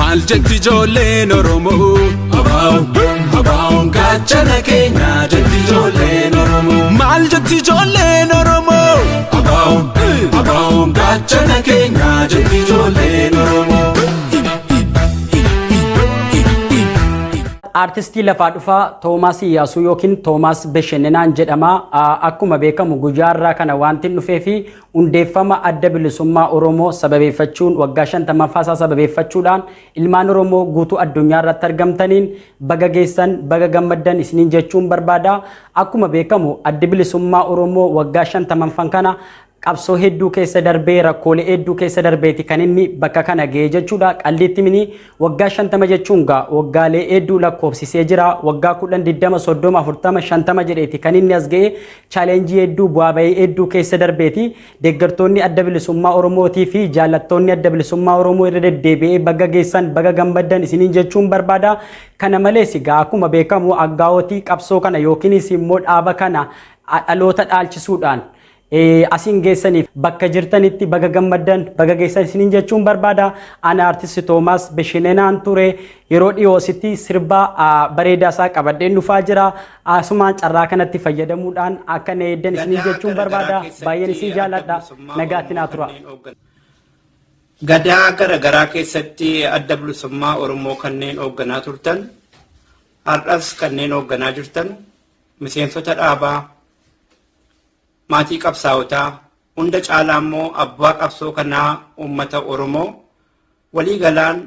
Maal jetti ijoolleen Oromoo Abaa'oon gaachana keenya jetti ijoolleen Oromoo Maal jetti ijoolleen Oromoo Abaa'oon gaachana keenya jetti ijoolleen Oromoo Artistii lafaa dhufaa Toomaas Iyyaasuu yookiin Toomaas Bashannanaan jedhama. Akkuma beekamu guyyaa irraa kana wanti dhufee fi hundeeffama adda bilisummaa Oromoo sababeeffachuun waggaa 50ffaa isaa sababeeffachuudhaan ilmaan Oromoo guutuu addunyaa irratti argamtaniin baga geessan baga gammaddan isiniin jechuun barbaada. Akkuma beekamu adda bilisummaa Oromoo waggaa 50ffaan kana qabsoo hedduu keessa darbee rakkoolee hedduu keessa darbeeti kan inni bakka kana ga'ee jechuudha. Qalliitti mini waggaa 50 jechuun waggaalee hedduu lakkoofsisee jira. Waggaa 10 20 30 40 50 jedheeti kan inni as ga'ee chaalenjii hedduu bu'aa bahii hedduu keessa darbeeti. Deeggartoonni adda bilisummaa Oromootii fi jaallattoonni adda bilisummaa Oromoo irra deddeebi'ee baga geessan baga gammaddan isiniin jechuun barbaada. Kana malees akkuma beekamu aggaa'otii qabsoo kana yookiinis immoo dhaaba kana dhaloota dhaalchisuudhaan asiin geessaniif bakka jirtanitti baga gammaddan baga geessan isiniin jechuun barbaada. Ana artisti Toomaas Bashannanaan ture. Yeroo dhiyoositti sirba bareedaa isaa qabadheen dhufaa jira. Asumaan carraa kanatti fayyadamuudhaan akka na eeddan isiniin jechuun barbaada. Baay'een isin jaalladha. Nagaatti naa tura. Gadaa garaagaraa keessatti adda bilisummaa Oromoo kanneen hoogganaa turtan, har'as kanneen hoogganaa jirtan, miseensota dhaabaa, maatii qabsaa'otaa hunda caalaa immoo abbaa qabsoo kanaa uummata Oromoo walii galaan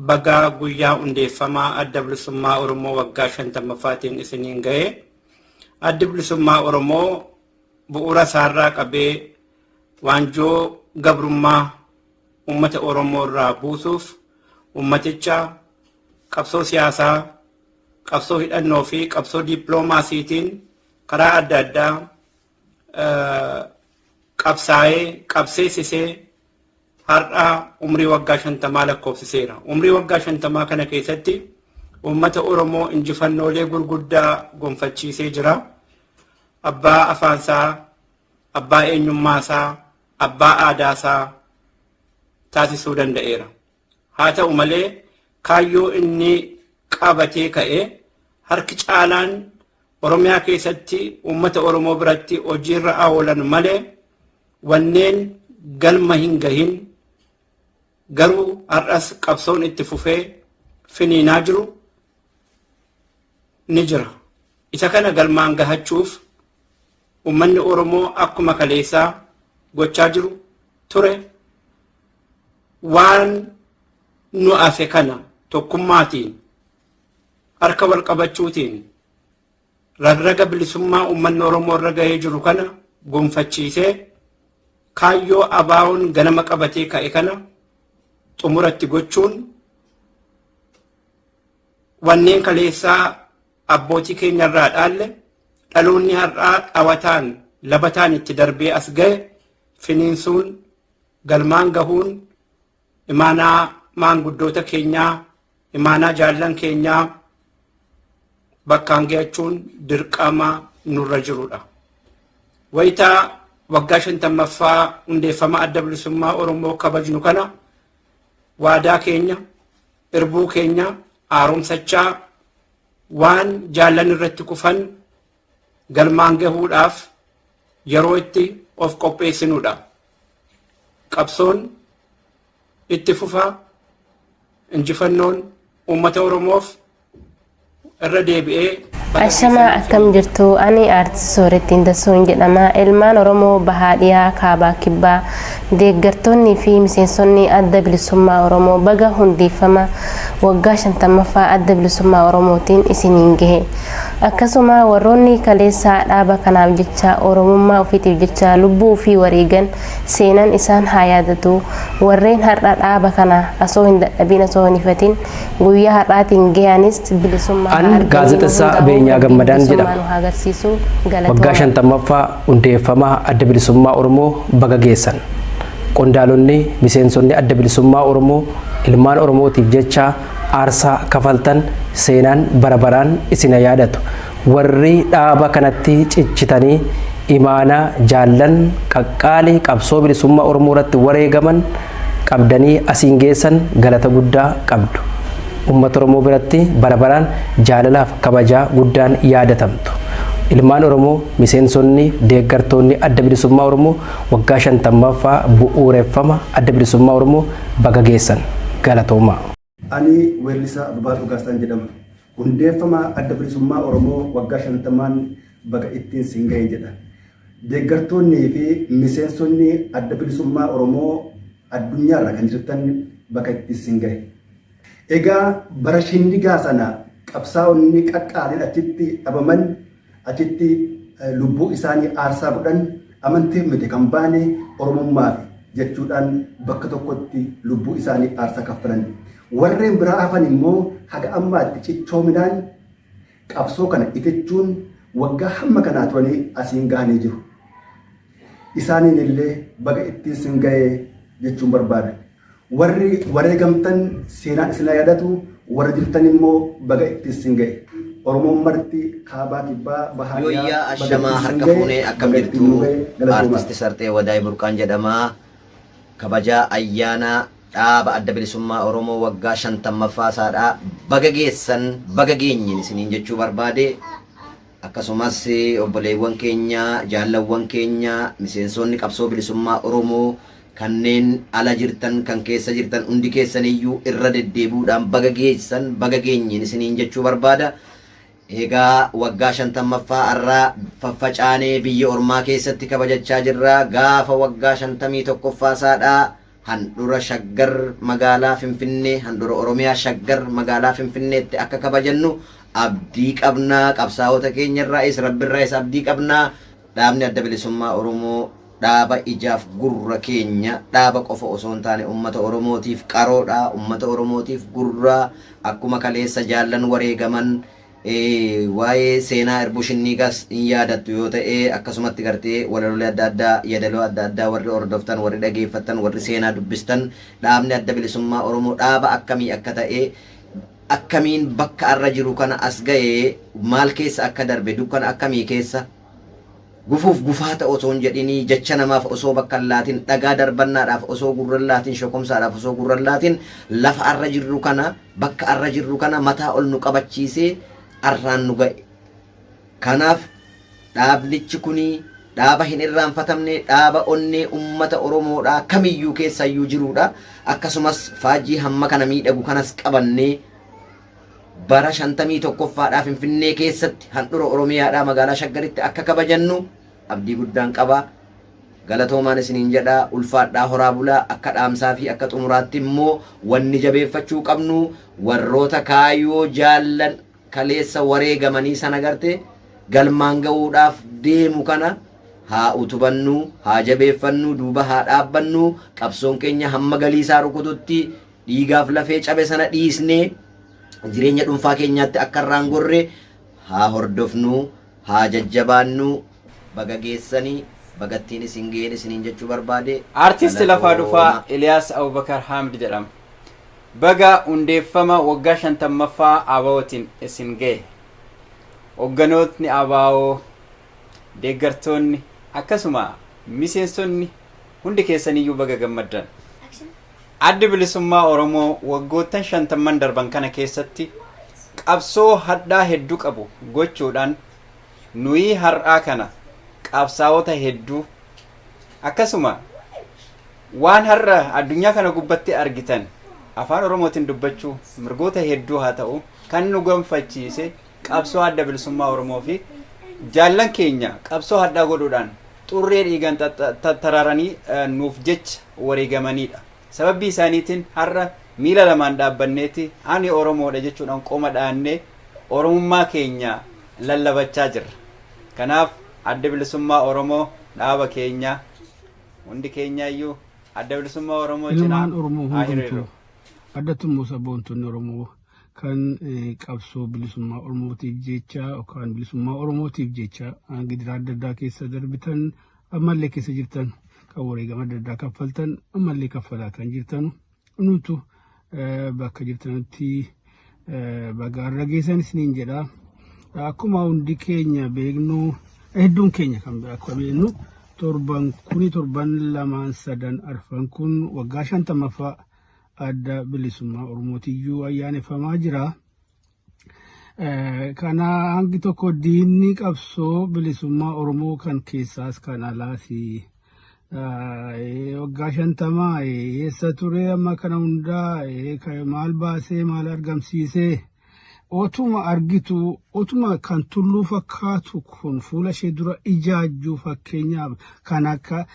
bagaa guyyaa hundeeffamaa adda bilisummaa Oromoo waggaa 50ffaatiin isiniin ga'e. Addi bilisummaa Oromoo bu'uura isaarraa qabee waanjoo gabrummaa uummata Oromoo irraa buusuuf ummaticha qabsoo siyaasaa, qabsoo hidhannoo fi qabsoo dippiloomaasiitiin karaa adda addaa qabsaa'ee qabseessisee har'a umrii waggaa 50 lakkoofsiseera. Umrii waggaa 50 kana keessatti uummata Oromoo injifannoolee gurguddaa gonfachiisee jira. Abbaa afaansaa, abbaa eenyummaasaa, abbaa aadaasaa taasisuu danda'eera. Haa ta'u malee kaayyoo inni qabatee ka'e harki caalaan Oromiyaa keessatti uummata Oromoo biratti hojiirra oolan malee wanneen galma hin gahin garuu har'as qabsoon itti fufee finiinaa jiru ni jira. Isa kana galmaan gahachuuf uummanni Oromoo akkuma kaleessaa gochaa jiru ture. Waan nu afe kana tokkummaatiin harka wal qabachuutiin ragraga bilisummaa uummanni Oromoo irra gahee jiru kana gonfachiisee kaayyoo abaa'oon ganama qabatee ka'e kana xumuratti gochuun wanneen kaleessaa abbootii keenya irraa dhaalle dhaloonni har'aa dhawataan labataan itti darbee as ga'e finiinsuun galmaan gahuun imaanaa maanguddoota keenyaa, imaanaa jaallan keenyaa bakkaan gahachuun dirqama nurra jirudha. Wayitaa waggaa 50ffaa hundeeffama adda bilisummaa Oromoo kabajnu kana waadaa keenya, irbuu keenya haaromsachaa waan jaallan irratti kufan galmaan gahuudhaaf yeroo itti of qopheessinudha. Qabsoon itti fufaa injifannoon uummata Oromoof irra deebi'ee Ashama akkam jirtu ani artist Soorettiin Dassoon jedhama. Ilmaan Oromoo bahaa dhiyaa kaabaa kibbaa deeggartoonni fi miseensonni adda bilisummaa Oromoo baga hundeeffama waggaa 50ffaa adda bilisummaa Oromootiin isiniin gahe. Akkasuma warroonni kaleessaa dhaaba kanaaf jecha Oromummaa ofiitiif jecha lubbuu fi wareegan seenan isaan haa yaadatu. Warreen har'a dhaaba kana asoo hin dadhabin asoo hin ifatin guyyaa har'aatiin gahanis bilisummaa gaazexessaa Beenyaa Gammadaan jedhama. Waggaa 50ffaa hundeeffama adda bilisummaa Oromoo baga geessan. Qondaalonni miseensonni adda bilisummaa Oromoo ilmaan Oromootiif jecha aarsaa kafaltan seenaan barabaraan isin yaadatu. Warri dhaaba kanatti cichitanii imaanaa jaallan qaqqaalii qabsoo bilisummaa Oromoo irratti wareegaman qabdanii asiin geessan galata guddaa qabdu. uummata Oromoo biratti bara baraan jaalalaaf kabajaa guddaan yaadatamtu. Ilmaan Oromoo miseensonni deeggartoonni adda bilisummaa Oromoo waggaa 50ffaa bu'uureffama adda bilisummaa Oromoo baga geessan galatoomaa. Ani weellisaa Abubakar Dhugaasaan jedhama. Hundeeffama adda bilisummaa Oromoo waggaa 50 baga ittiin siin ga'e jedha. Deeggartoonnii fi miseensonni adda bilisummaa Oromoo addunyaarra kan jirtan baga ittiin siin ga'e. Egaa bara shinnigaa sana qabsaa'onni qaqqaaliin achitti dhabaman achitti lubbuu isaanii aarsaa godhan amantiif miti kan baane Oromummaaf jechuudhaan bakka tokkotti lubbuu isaanii aarsaa kaffalan. Warreen biraa hafan immoo haga ammaatti cichoominaan qabsoo kana itichuun waggaa hamma kanaa turanii asiin gahanii jiru. Isaaniin illee baga ittiin siin ga'e jechuun barbaada. Warri wareegamtan seenaa isinaa yaadatu, warra jirtan immoo baga ittiin siin ga'e. Oromoon marti kaabaa kibbaa bahaadhaa Yoyyaa ashamaa harka fuunee akkam jirtu artisti Sarxee Wadaay Burqaan jedhama. Kabajaa ayyaana dhaaba adda bilisummaa Oromoo waggaa 50ffaa isaadha. Baga geessan baga geenyin isiniin jechuu barbaade. Akkasumas obboleewwan keenya jaallawwan keenya miseensonni qabsoo bilisummaa Oromoo kanneen ala jirtan kan keessa jirtan hundi keessaniyyuu irra deddeebuudhaan baga geessan baga geenyin isiniin jechuu barbaada. Egaa waggaa 50ffaa irraa faffacaanee biyya ormaa keessatti kabajachaa jirra. Gaafa waggaa 51ffaa isaadha. Handura Shaggar magaalaa Finfinnee, handura Oromiyaa Shaggar magaalaa Finfinneetti akka kabajannu abdii qabnaa. Qabsaa'ota keenyarraayis rabbirraayis abdii qabnaa. Dhaabni adda bilisummaa Oromoo dhaaba ijaaf gurra keenya, dhaaba qofa osoo hin taane uummata Oromootiif qaroodha, uummata Oromootiif gurra. Akkuma kaleessa jaallan wareegaman waa'ee seenaa Irbushinniigaas hin yaadattu yoo ta'e akkasumatti gartee walalolee adda addaa yaadaloo adda addaa warri hordoftan warri dhageeffattan warri seenaa dubbistan dhaabni adda bilisummaa Oromoo dhaaba akkamii akka ta'e akkamiin bakka arra jiru kana as ga'ee maal keessa akka darbe dukkana akkamii keessa gufuuf gufaata osoo hin jedhinii jecha namaaf osoo bakka hin laatin dhagaa darbannaadhaaf osoo gurra hin laatin shokomsaadhaaf osoo gurra hin laatin lafa arra jirru kana bakka arra jirru kana mataa ol nu qabachiisee arraan nu ga'e. Kanaaf dhaablichi kuni dhaaba hin irraanfatamne dhaaba onnee ummata Oromoodha kamiyyuu keessayyuu jirudha. Akkasumas faajii hamma kana miidhagu kanas qabannee bara 51ffaadhaa Finfinnee keessatti handura Oromiyaadhaa magaalaa Shaggaritti akka kabajannu abdii guddaan qaba. Galatoomaan isiniin jedha ulfaadhaa horaa bulaa akka dhaamsaa fi akka xumuraatti immoo wanni jabeeffachuu qabnu warroota kaayoo jaallan kaleessa wareegamanii sana garte galmaan ga'uudhaaf deemu kana haa utubannu haa jabeeffannu duuba haa dhaabbannu qabsoon keenya hamma galiisaa rukututti dhiigaaf lafee cabe sana dhiisnee jireenya dhuunfaa keenyaatti akka irraan gorre haa hordofnu haa jajjabaannu baga geessanii bagattiin isin ga'een isiniin jechuu barbaade. Artisti lafaa dhufaa Eliyaas Abubakar Hamid jedhama. Baga hundeeffama waggaa 50ffaa ABO'tiin isin ga'e. Hogganootni ABO, deeggartoonni akkasuma miseensonni hundi keessaniyyuu baga gammaddan. Addi bilisummaa Oromoo waggoottan 50 darban kana keessatti qabsoo hadhaa hedduu qabu gochuudhaan nuyi har'aa kana qabsaa'ota hedduu akkasuma waan har'a addunyaa kana gubbatti argitan afaan Oromootiin dubbachuu mirgoota hedduu haa ta'u kan nu gonfachiise qabsoo adda bilisummaa Oromoo fi jaallan keenya qabsoo hadhaa godhuudhaan xurree dhiigan tararanii nuuf jecha wareegamanidha. Sababbii isaaniitiin har'a miila lamaan dhaabbanneeti ani Oromoodha jechuudhaan qoma dhaannee Oromummaa keenya lallabachaa jirra. Kanaaf adda bilisummaa Oromoo dhaaba keenya hundi keenyaayyuu adda bilisummaa Oromoo cinaa haa hiriirru. Addatummoo sabboontonni Oromoo kan qabsoo bilisummaa Oromootiif jecha yookaan bilisummaa Oromootiif jecha gidiraa adda addaa keessa darbitan ammallee keessa jirtan kan wareegama adda addaa kaffaltan ammallee kaffalaa kan jirtan nutu bakka jirtanitti bagaarra geessan isiniin jedha. Akkuma hundi keenya beeknu hedduun keenya kan akka beeknu torban 2 3 4 waggaa 50ffaa adda bilisummaa Oromootiyyuu ayyaaneffamaa jira. Kana hangi tokko diinni qabsoo bilisummaa Oromoo kan keessaas kan alaasi. Waggaa 50 eessa ture amma kana hundaa maal baasee maal argamsiisee otuma argitu otuma kan tulluu fakkaatu kun fuula ishee dura ijaajjuu fakkeenyaaf kan akka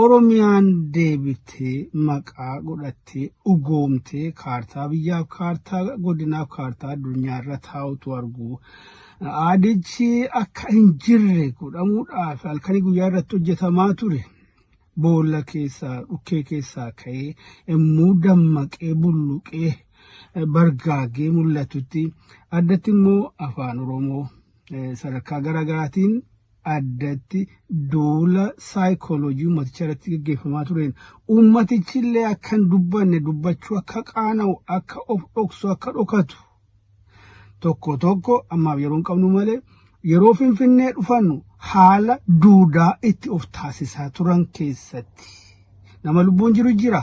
Oromiyaan deebitee maqaa godhattee ugoomtee kaartaa biyyaaf kaartaa godinaaf kaartaa addunyaarra taa'utu argu. Aadichi akka hin jirre godhamuudhaaf halkanii guyyaa irratti hojjetamaa ture. Boolla keessaa dhukkee keessaa ka'ee immoo dammaqee bulluqee bargaagee mul'atutti addatti immoo afaan Oromoo sadarkaa garaagaraatiin addatti duula saayikooloojii uummaticha irratti gaggeeffamaa tureen uummatichi illee akka hin dubbanne dubbachuu akka qaana'u akka of dhoksu akka dhokatu tokko tokko ammaaf yeroo hin qabnu malee yeroo Finfinnee dhufannu haala duudaa itti of taasisaa turan keessatti nama lubbuun jiru jira.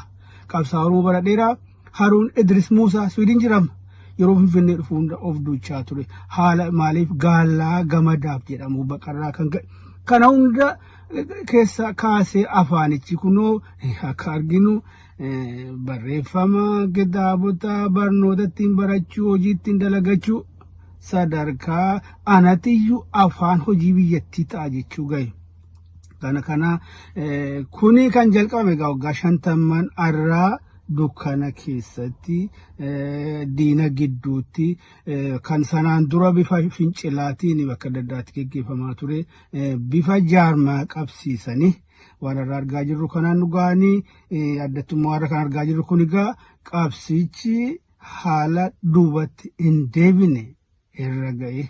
Qabsaa Oromoo bara dheeraa Haruun Idris Muusaa Swiidin jirama. Yeroo Finfinnee dhufu hunda of duuchaa ture. Haala maaliif gaallaa gamadaaf jedhamu baqarraa kan kana hunda keessa kaasee afaanichi kunoo akka arginu barreeffama kitaabota barnoota ittiin barachuu hojii ittiin dalagachuu sadarkaa anatiyyuu afaan hojii biyyattii ta'a jechuu gahe. Kana kuni kan jalqabame egaa waggaa 50 arraa dukkana keessatti diina gidduutti kan sanaan dura bifa fincilaatiin bakka adda addaatti gaggeeffamaa ture bifa jaarmaa qabsiisanii waan irraa argaa jirru kanaan nu ga'anii addattummaa warra kan argaa jirru kun egaa qabsichi haala duubatti hin deebine irra ga'e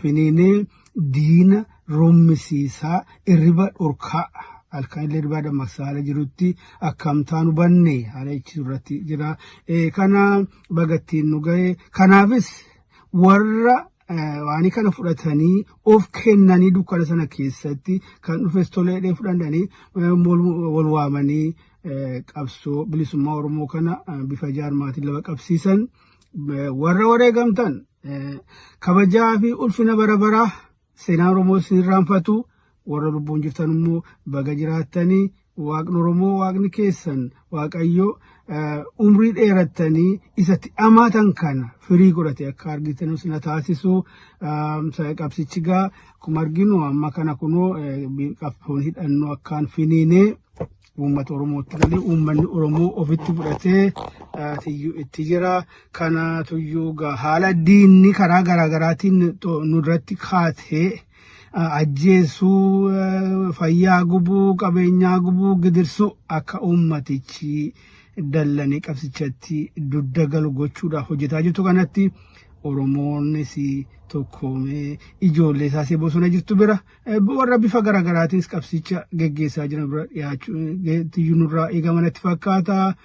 finiinee diina rommisiisaa irriba dhorkaa halkan illee irriba dammaqsaa haala jirutti akkamtaan hubanne haala ichi irratti jira. Kana bagattiin nu ga'e kanaafis warra waan kana fudhatanii of kennanii dukkana sana keessatti kan dhufes toleedhee fudhatanii wal waamanii qabsoo bilisummaa Oromoo kana bifa jaarmaatiin lafa qabsiisan warra wareegamtan kabajaa fi ulfina bara baraa seenaa Oromoo isin irraanfatu warra lubbuun jirtan immoo baga jiraattanii waaqni Oromoo waaqni keessan Waaqayyo umrii dheerattanii isatti amaatan kana firii godhate akka argitan isin taasisu qabsichi gaa akkuma arginu amma kana kunoo qabsoon hidhannoo akkaan finiinee uummata Oromootti galee uummanni Oromoo ofitti fudhatee itti jira. Kana tuyyuu haala diinni karaa garaagaraatiin nurratti kaatee ajjeesuu fayyaa gubuu qabeenyaa gubuu gidirsuu akka uummatichi dallanii qabsichatti duddagalu gochuudhaaf hojjetaa jirtu kanatti Oromoonis tokkoomee ijoollee isaa bosona jirtu bira warra bifa garaagaraatiinis qabsicha geggeessaa jiran bira dhiyaachuu nurraa eegamanatti fakkaata.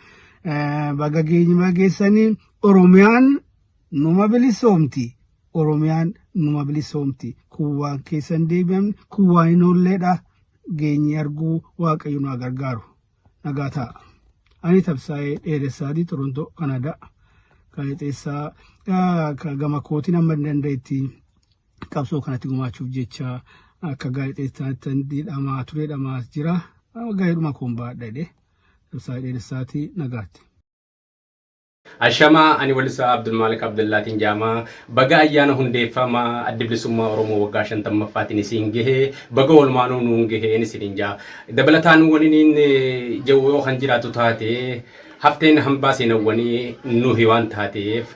Baga geenyuma geessanii Oromiyaan numa bilisoomti. Oromiyaan numa bilisoomti. Kuwaan keessan deebi'amne kuwaan hin oolleedha. Geenyi arguu Waaqayyo nu gargaaru. Nagaa ta'a. Ani Tabsaayee Dheeressaatii Torontoo Kanadaa. Gaazexeessaa gama kootiin amma danda'etti qabsoo kanatti gumaachuuf jecha akka gaazexeessaatti dhamaa jira. Gaa'eedhuma kun baadhadhe. Tabsaayee Dheeressaatii nagaatti. Ashamaa ani walisaa Abdulmaalik Abdullaatiin jaamaa baga ayyaana hundeeffama adda bilisummaa Oromoo waggaa 50ffaatiin isin gahee baga olmaanuu nuun gaheen isin jaa dabalataan waniin jawoo kan jiraatu taate hafteen hambaa seenawwanii nuhi waan taateef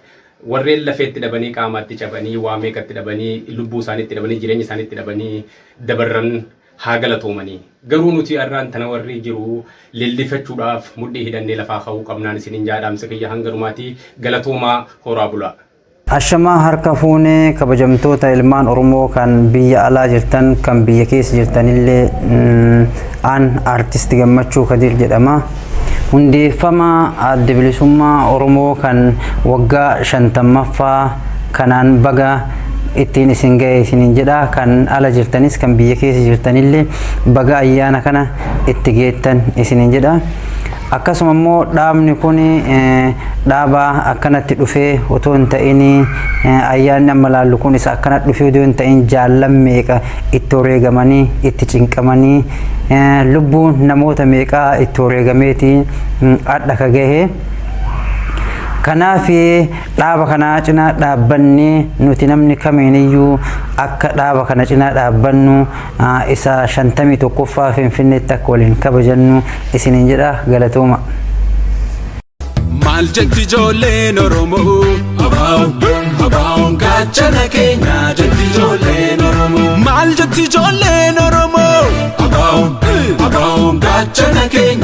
warreen lafeetti dhabanii qaamaatti cabanii waa meeqatti dhabanii lubbuu isaaniitti dhabanii jireenya isaaniitti dhabanii dabarran haa galatoomanii garuu nuti arraan tana warri jiru lillifachuudhaaf mudhii hidhannee lafaa ka'uu qabnaan isinin jaadhaamsa kiyya hangarumaati galatoomaa horaa bulaa. Ashamaa harka fuunee kabajamtoota ilmaan Oromoo kan biyya alaa jirtan kan biyya keessa jirtanillee aan artisti Gammachuu Kadir jedhama. Hundeeffama adda bilisummaa Oromoo kan waggaa 50ffaa kanaan baga ittiin isin ga'e isinin jedha kan ala jirtanis kan biyya keessa jirtanillee baga ayyaana kana itti geettan isinin jedha. akkasuma immoo dhaabni kun dhaaba akkanatti dhufee otoo hin ta'in ayyaanni amma laallu kun isa akkanatti dhufee otoo hin ta'in jaallan meeqa itti wareegamanii itti cinqamanii lubbuun namoota meeqaa itti wareegameeti adda ka gahe. Kanaaf dhaaba kana cinaa dhaabbannee nuti namni kamiiniyyuu akka dhaaba kana cinaa dhaabbannu isa 51ffaa Finfinneetti akka waliin kabajannu isiniin jedha galatooma. Maal jetti ijoolleen Oromoo abaa'uun gaachana keenya jetti ijoolleen Oromoo. Maal jetti ijoolleen Oromoo abaa'uun gaachana keenya.